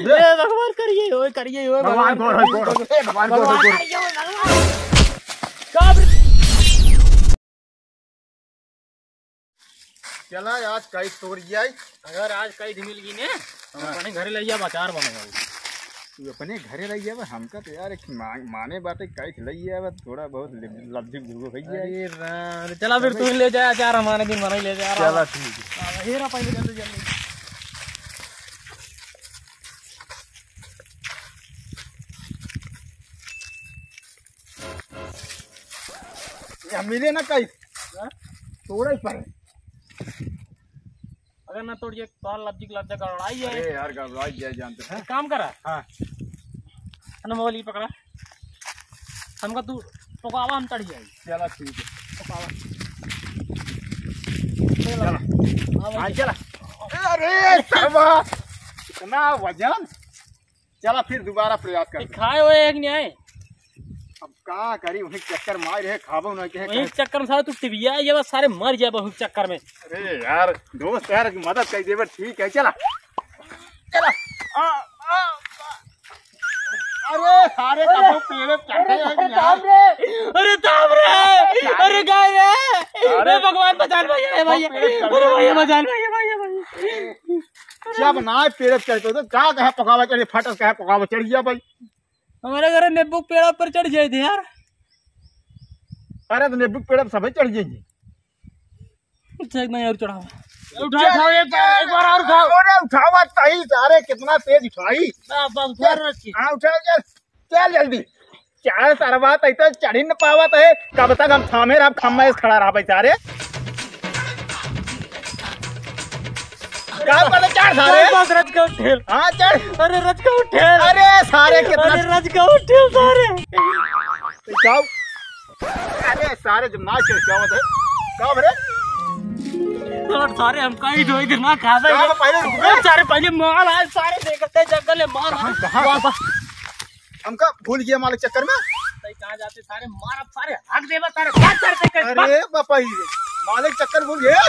भगवान करिए भगवान को चला आज कई तोड़ गया अगर आज कई मिल गई ने अपने घरे ले जा बाजार बनेगा तू अपने घरे रही है हमका तो यार माने बातें कई खिलाई है थोड़ा बहुत लब्जी भैया। चला फिर तू ले जा अचार हमारे दिन बना ले जा। चला ठीक है हेरा पहले जल्दी जल्दी मिले ना कई तोड़ा ही पर अगर ना तोड़िए तो लब्जी गड़बड़ाई है। अरे यार गड़बड़ाई जाए जानते हैं काम करा हाँ मोबाइल पकड़ा हमका तू पकावा हम तड़ जाए। चला ठीक है पकावा चला चला अरे सर्वा इतना वजन। चला फिर दोबारा प्रयास कर खाए हुए एक नहीं आए अब कहाँ करी वही चक्कर मार रहे खाबो ना वही चक्कर में सारा तू टिबिया ये बस सारे मर जाए बहुत चक्कर में। अरे यार दोस्त यार मदद कर दे ठीक है चला चला अरे सारे पेड़ अरे ताम रे अरे गाय अरे भगवान बचान भाई अरे बचान भाई जब ना पेड़ चढ़ते तो क्या कहे पकावा चढ़े फटस कहे पकावा चढ़ गया भाई। हमारे घर नींबू पेड़ पर चढ़ जाए थे यार। अरे तो नींबू पेड़ पर सभी चढ़ जाएंगे और चढ़ावा उठाओ एक बार और उठाओ। अरे उठावा सही सारे कितना तेज उठाई हाँ उठा चल जल्दी क्या सारा बात है तो चढ़ी न पावत है कब तक हम थामे रहा खम्मा खड़ा रहा बेचारे चढ़ सारे रज का उठेल हाँ चढ़ अरे रज का उठेल अरे सारे कितना अरे रज का उठेल सारे जाओ अरे सारे जब ना चढ़ है कब रे सारे हम कहीं दो इधर ना खा पहले सारे पहले माल आए सारे देखते जंगल माल कहाँ हमका भूल गया मालिक चक्कर में कहाँ जाते सारे मार सारे हक देवा सारे अरे बापा मालिक चक्कर भूल गया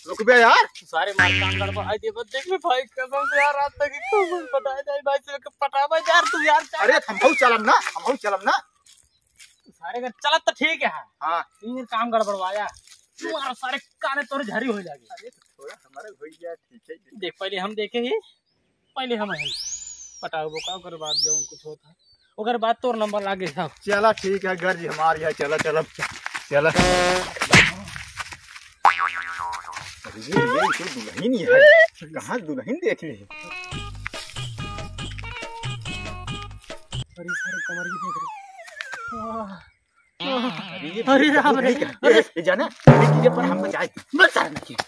रुक गया यार सारे मार काम गड़बड़ आई देवा देख ले भाई कसम से यार रात तक को पता है भाई से पटावा यार तू यार अरे हम चलम ना सारे का चला तो ठीक है हां ये काम गड़बड़वाया तुम्हारा सारे काने तोड़ झरी हो जाएगी। अरे थोड़ा हमारे हो गया ठीक है देख पहले हम देखे ही पहले हम है पटाओ बोका कर बाद जो कुछ होता है ओकर बाद तोर नंबर लागे सब। चला ठीक है घर जी हमारी है चला चला चला ये तो दुल्हन ही है कहाँ दुल्हन देख ली अरे सारे कमर की देख रही अरे राम रे अरे जाना ये पर हम जाए मत करना की अरे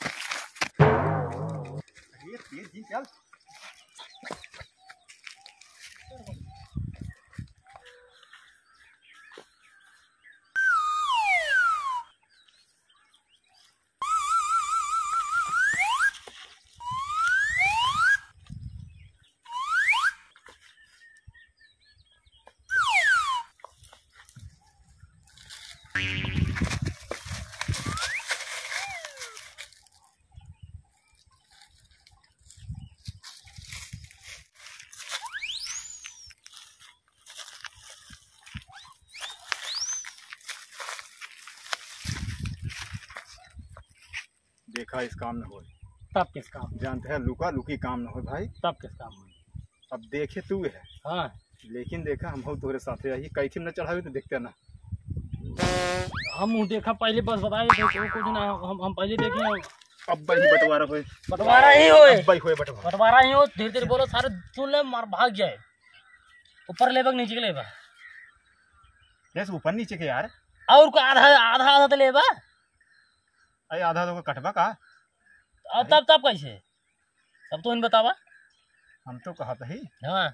तेज जी चल देखा इस काम न हो तब किस काम जानते हैं लुका लुकी काम न हो भाई तब किस काम हो अब देखे तू है हाँ लेकिन देखा हम तोरे साथे आई कई थी न चढ़ावे तो देखते ना हम देखा पहले बस बताए थे कुछ ना हम पहले देखे अब भाई बंटवारा ही होए बंटवारा ही हो धीरे धीरे बोलो सारे सुन ले मार भाग जाए ऊपर लेबक नीचे के लेबा कैसे ऊपर नीचे के यार और को आधा आधा आधा तो लेबा अरे आधा तो कटवा का तब तब कैसे तब तो इन बतावा हम तो कहा था ही हाँ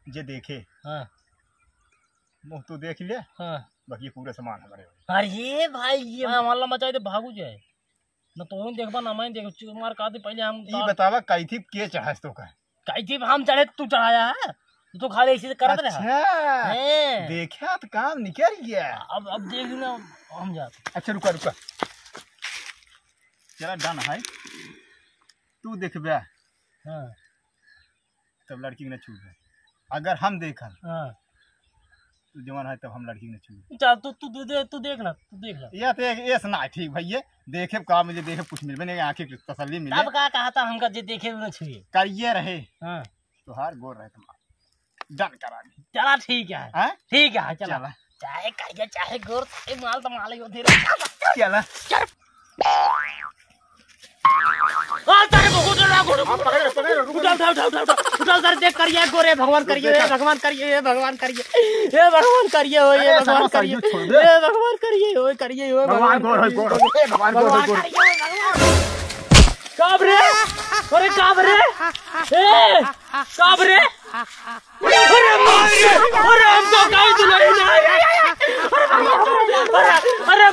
जे देखे हाँ मुँह तो देख लिया हाँ बाकी पूरा सामान हमारे अरे भाई ये हमारा मचाए तो भागू जाए न तो देखबा ना मैं देख मार का पहले हम ये बतावा कई थी के चढ़ा तो का कई थी हम चढ़े तू चढ़ाया है तो खाली ऐसे करत रहा अच्छा देखा तो काम निकल गया अब देख ना हम जाते। अच्छा रुका रुका चला डन है तू देख बे हाँ तब लड़की ने छू अगर हम देखा हाँ तो जवान है तब हम लड़की ने छू चल तू देख ना या तो ये सुना ठीक भैया देखे का मुझे देखे कुछ मिल बने आंखें तसल्ली मिले अब का कहा था हमका जे देखे न छुए करिए रहे हाँ तो हार गोर रहे तुम्हारा डन करा दी चला ठीक है हैं ठीक है चला चला चाहे करिए चाहे गोर चाहे माल तो माल ही होती रहे चला आ तारे उठा सर देख करिए गोरे भगवान करिए भगवान करिए भगवान करिए हे भगवान करिए हो ये भगवान करिए हे भगवान करिए हो करिए हो भगवान गोर हे भगवान गोर काबरे अरे काबरे ए काबरे अरे मार अरे हमको काई दिलाई ना अरे